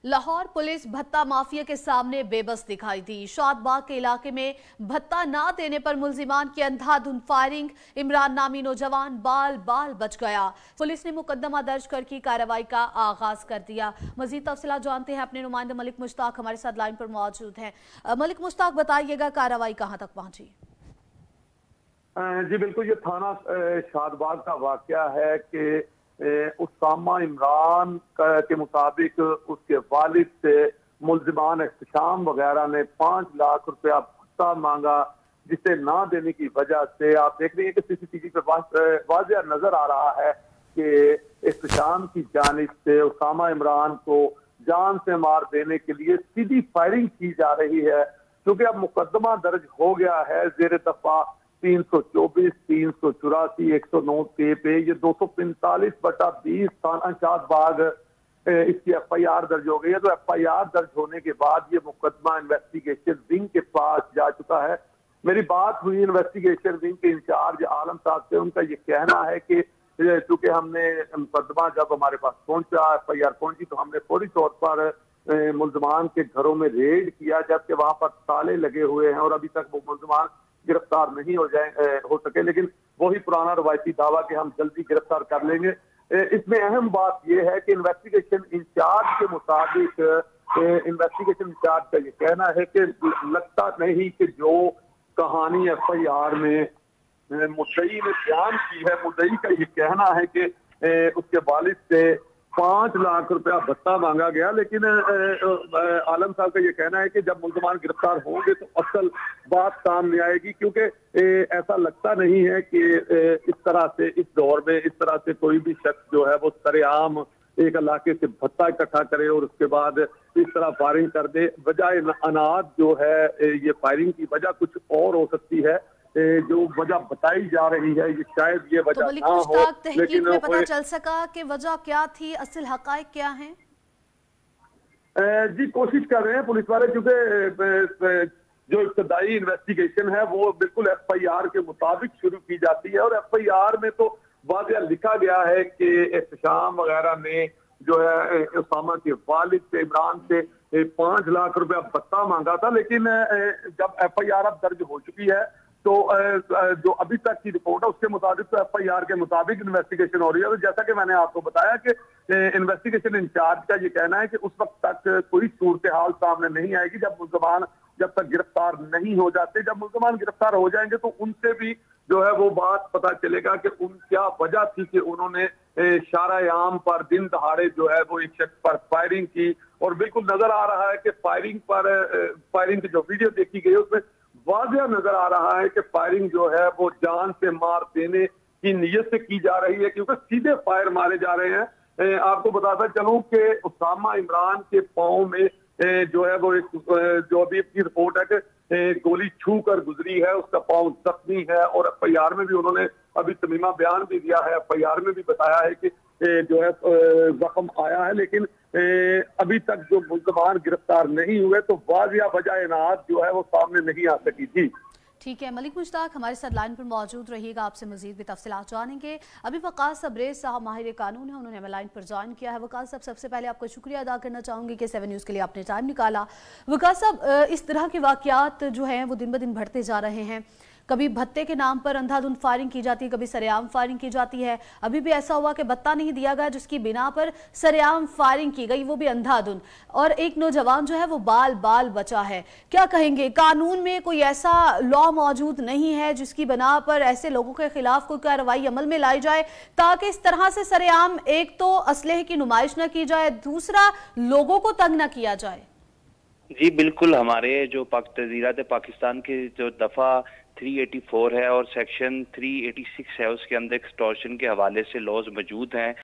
Lahore police भत्ता mafia के सामने बेबस दिखाई दी। शादबाग के इलाके में भत्ता ना देने पर मुलजिमान की अंधाधुंध फायरिंग, इमरान नामी नौजवान बाल बाल बच गया। पुलिस ने मुकदमा दर्ज कर की कार्रवाई का आगाज कर दिया। मजीद तफसीलात जानते हैं, अपने नुमाइंदा मलिक मुश्ताक हमारे साथ लाइन पर मौजूद हैं। मलिक मुश्ताक, बताइएगा कार्रवाई कहां तक पहुंची? जी बिल्कुल, ये थाना शादबाग का वाकया है कि उसामा इमरान के मुताबिक उसके वालिद से मुल्जिमान एहतशाम वगैरह ने 5 लाख रुपया भत्ता मांगा, जिसे ना देने की वजह से आप देख रहे हैं कि सीसीटीवी पे वाज़ेह नजर आ रहा है कि एहतशाम की जानिब से उसामा इमरान को जान से मार देने के लिए सीधी फायरिंग की जा रही है। क्योंकि अब मुकदमा दर्ज हो गया है जेर दफा 324, 384, 109 पे ये 245/20 थाना शादबाग इसकी FIR दर्ज हो गई है। तो FIR दर्ज होने के बाद ये मुकदमा इन्वेस्टिगेशन विंग के पास जा चुका है। मेरी बात हुई इन्वेस्टिगेशन विंग के इंचार्ज आलम साहब से। उनका ये कहना है कि चूंकि हमने मुकदमा जब हमारे पास पहुंचा, FIR पहुंची, तो हमने फौरी तौर पर मुल्जिमान के घरों में रेड किया, जबकि वहां पर ताले लगे हुए हैं और अभी तक वो मुल्जिमान गिरफ्तार नहीं हो सके। लेकिन वही पुराना रवायती दावा कि हम जल्दी गिरफ्तार कर लेंगे। इसमें अहम बात यह है कि इन्वेस्टिगेशन इंचार्ज के मुताबिक इन्वेस्टिगेशन इंचार्ज का ये कहना है कि लगता नहीं कि जो कहानी FIR में मुद्दई ने बयान की है, मुद्दई का ये कहना है कि उसके वालिद से 5 लाख रुपया भत्ता मांगा गया। लेकिन आलम साहब का ये कहना है कि जब मुल्जिमान गिरफ्तार होंगे तो असल बात सामने आएगी, क्योंकि ऐसा लगता नहीं है कि इस तरह से इस दौर में इस तरह से कोई भी शख्स जो है वो सरेआम एक इलाके से भत्ता इकट्ठा करे और उसके बाद इस तरह फायरिंग कर दे। वजह अनाज जो है, ये फायरिंग की वजह कुछ और हो सकती है। जो वजह बताई जा रही है ये शायद ये वजह ना हो, लेकिन में पता चल सका कि वजह क्या थी, असल हकायक क्या है? जी कोशिश कर रहे हैं पुलिस वाले, क्योंकि जो इब्तदाई इन्वेस्टिगेशन है वो बिल्कुल FIR के मुताबिक शुरू की जाती है। और FIR में तो वाज़ेह लिखा गया है कि एहतशाम वगैरह ने जो है उसामा के वालिद से, इमरान से 5 लाख रुपया भत्ता मांगा था। लेकिन जब FIR अब दर्ज हो चुकी है तो जो अभी तक की रिपोर्ट है उसके मुताबिक तो FIR के मुताबिक इन्वेस्टिगेशन हो रही है। तो जैसा कि मैंने आपको बताया कि इन्वेस्टिगेशन इंचार्ज का ये कहना है कि उस वक्त तक कोई सूरत हाल सामने नहीं आएगी जब तक गिरफ्तार नहीं हो जाते। जब मुल्जिमान गिरफ्तार हो जाएंगे तो उनसे भी जो है वो बात पता चलेगा कि उन क्या वजह थी कि उन्होंने शारायाम पर दिन दहाड़े जो है वो एक शख्स पर फायरिंग की। और बिल्कुल नजर आ रहा है कि फायरिंग की जो वीडियो देखी गई उसमें वाज़ेह नजर आ रहा है कि फायरिंग जो है वो जान से मार देने की नीयत से की जा रही है, क्योंकि सीधे फायर मारे जा रहे हैं। आपको बताता चलूं कि उसामा इमरान के पांव में जो है वो जो अभी की रिपोर्ट है कि गोली छू कर गुजरी है, उसका पांव जख्मी है। और FIR में भी उन्होंने अभी तमीमा बयान भी दिया है, FIR में भी बताया है कि जो है जख्म आया है। लेकिन अभी तक जो मुल्जिमान गिरफ्तार नहीं हुए तो वाज़ेह वजह इनात जो है वो सामने नहीं आ सकी थी। ठीक है, मलिक मुश्ताक हमारे साथ लाइन पर मौजूद रहिएगा, आपसे मजीद भी तफसीलात जानेंगे। अभी वकास सबरेज साहब माहिर कानून है, उन्होंने हमें लाइन पर ज्वाइन किया है। वकास साहब, सबसे पहले आपका शुक्रिया अदा करना चाहूंगी कि 7 न्यूज़ के लिए आपने टाइम निकाला। वकास साहब, इस तरह के वाकयात जो हैं वो दिन ब दिन बढ़ते जा रहे हैं। कभी भत्ते के नाम पर अंधाधुंध फायरिंग की जाती है, कभी सरेआम फायरिंग की जाती है। अभी भी ऐसा हुआ कि भत्ता नहीं दिया गया, जिसकी बिना पर सरेआम फायरिंग की गई, वो भी अंधाधुंध, और एक नौजवान जो है वो बाल बाल बचा है। क्या कहेंगे, कानून में कोई ऐसा लॉ मौजूद नहीं है जिसकी बिना पर ऐसे लोगों के खिलाफ कोई कार्रवाई अमल में लाई जाए, ताकि इस तरह से सरेआम एक तो असलहे की नुमाइश न की जाए, दूसरा लोगों को तंग न किया जाए? जी बिल्कुल, हमारे जो तज़ीरात पाकिस्तान के जो दफा 384 है और सेक्शन 386 है, उसके अंदर एक्सटॉर्शन के हवाले से लॉज मौजूद हैं।